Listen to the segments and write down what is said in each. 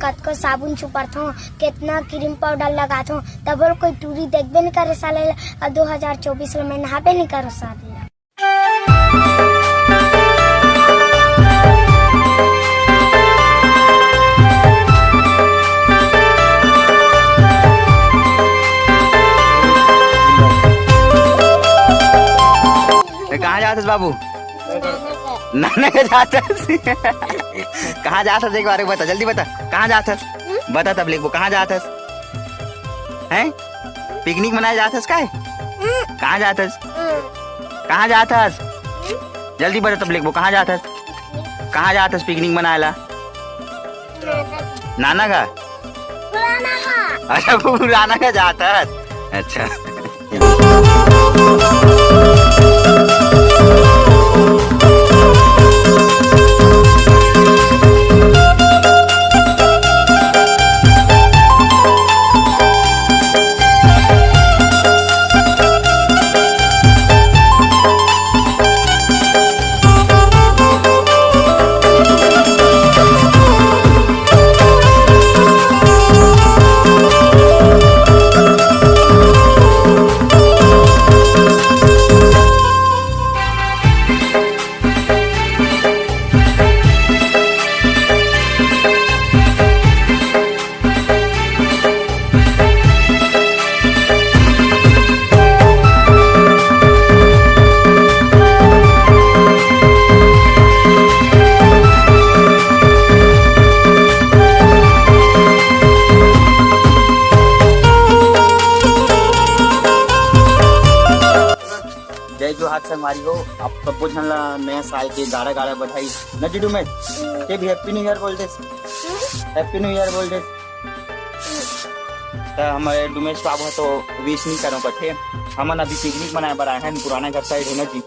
कतको साबुन छुपरथो, कितना क्रीम पाउडर लगाथो, तब कोई टूरी देखबे नहीं करे साले। अब 2024 में नहाबे नहीं करो साले। कहाँ जाते बाबू? नाना के जाते कहाँ जाते एक बार बता, जल्दी बता कहाँ जाते बता, तब लिखो कहाँ जाते हैं? पिकनिक मनाए जाते काय? कहाँ जाते कहाँ जाते जल्दी बता, तब लिखो कहाँ जाते पिकनिक मनाएला? नाना का? अच्छा पुराना का जाता। अच्छा संगवारी हो आप सबको झनला नया साल के गाड़ा गाड़ा बधाई न जिडू में के भी हैप्पी न्यू ईयर बोल दे, हैप्पी न्यू ईयर बोल दे। तो हमारे डुमेश बाबू तो विश नहीं करो कठे, हमन अभी पिकनिक मनाए बर आए हैं पुराना घर साइड है ना जी,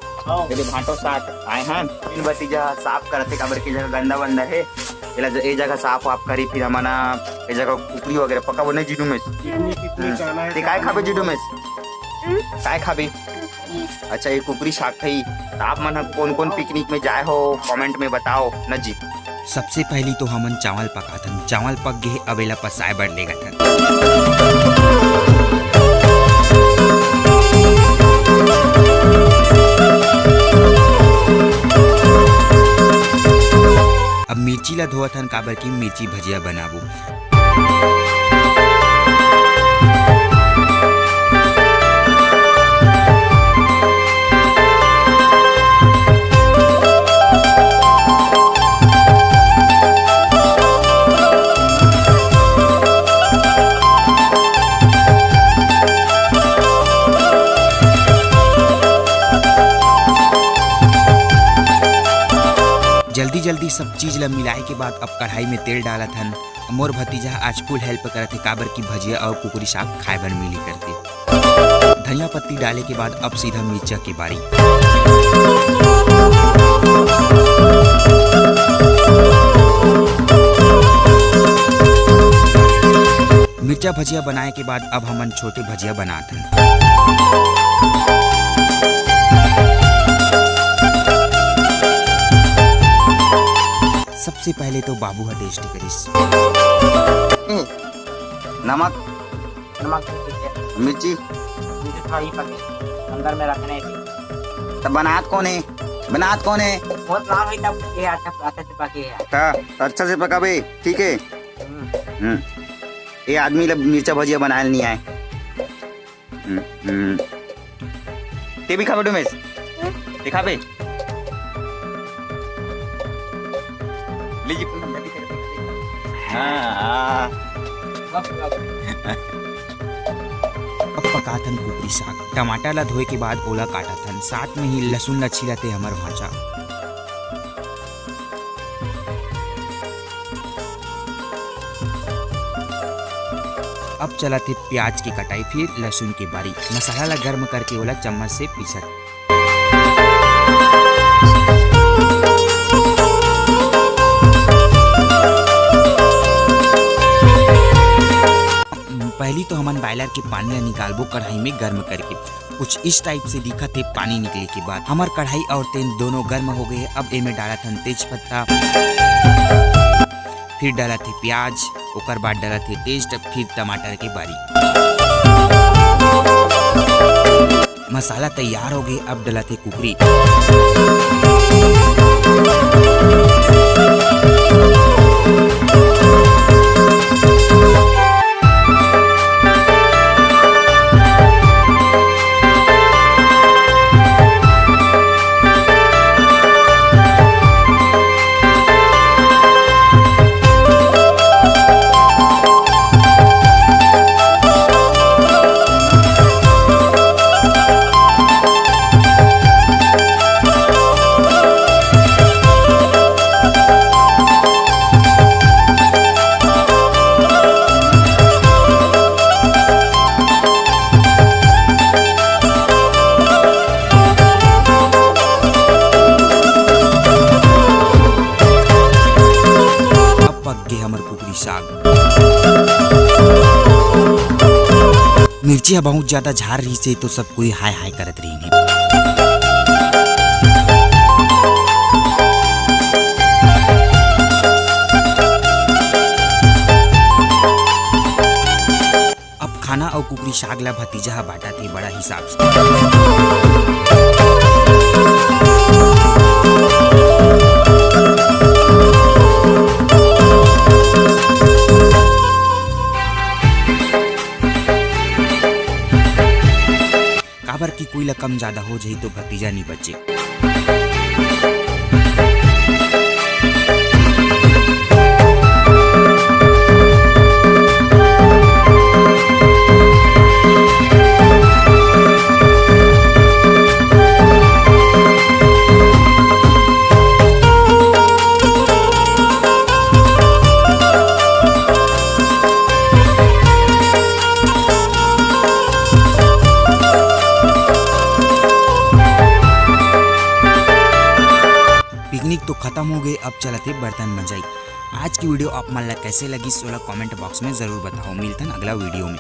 यदि भाटो साथ आए हैं तीन बत्ती जगह साफ करते काबर की जगह गंदा बंदा है ये जगह साफ वाफ करी, फिर हमारा ये जगह कुकरी वगैरह पका वो नहीं जिडू में काय खाबे जिडू में काय खाबे? अच्छा ये कुकरी शाक थी। आप मन कौन कौन पिकनिक में जाए हो कमेंट में बताओ न जी। सबसे पहली तो हमन चावल पकाथन, चावल पक गए अबेला पसाए बर ले गथन। अब मिर्ची ला धोवथन काबर की मिर्ची भजिया बनाबू। जल्दी जल्दी सब चीज ला मिलाए के बाद अब कढ़ाई में तेल डालत हन। मोर भतीजा आज फुल हेल्प करत है काबर की भजिया और कुकुरी साग खाए बर मिली करते। धनिया पत्ती डाले के बाद अब सीधा मिर्चा की बारी। मिर्चा भजिया बनाए के बाद अब हमन छोटे भजिया बनाते हैं। सबसे पहले तो बाबू हा टेस्टी करिस। नमक मिर्ची अंदर में रखने तब बनात कौन है? बनात कौन है? बहुत लाल हुई तब ये अच्छा से पके है। अच्छा से पकाबे ठीक है। ये आदमी ला मिर्चा भजिया बनाए नहीं आए। ते भी खाबे डुमेश? ते खाबे? लीजिए हाँ अब पकाथन कुकरी साग। टमाटर ला धोए के बाद ओला काटाथन, साथ में ही लहसुन ला छिलाते हमर भांचा। अब चला थे प्याज की कटाई, फिर लहसुन की बारी। मसाला ला गर्म करके ओला चम्मच से पीसत। पहली तो हमन बॉयलर के पानी ला निकालबो कढ़ाई में गर्म करके। कुछ इस टाइप से दिखा थे पानी निकले के बाद। हमार कढ़ाई और तेल दोनों गर्म हो गए। अब ए में डाला था तेज पत्ता, फिर डाला थे प्याज, ओकर बाद डाला थे टेस्ट, फिर टमाटर के बारी। मसाला तैयार हो गए, अब डाला थे कुकरी। मिर्चिया बहुत ज्यादा झार रही से तो सब कोई हाय हाय करत रही। अब खाना और कुकरी साग ला भतीजा बांटा थे बड़ा हिसाब से। काबर की कोई ला कम ज्यादा हो जाए तो भतीजा नहीं बचे। पिकनिक तो खत्म हो गए, अब चलते बर्तन मंजाई। आज की वीडियो आप मन ला कैसे लगी सोलह कमेंट बॉक्स में जरूर बताओ। मिलते हैं अगला वीडियो में।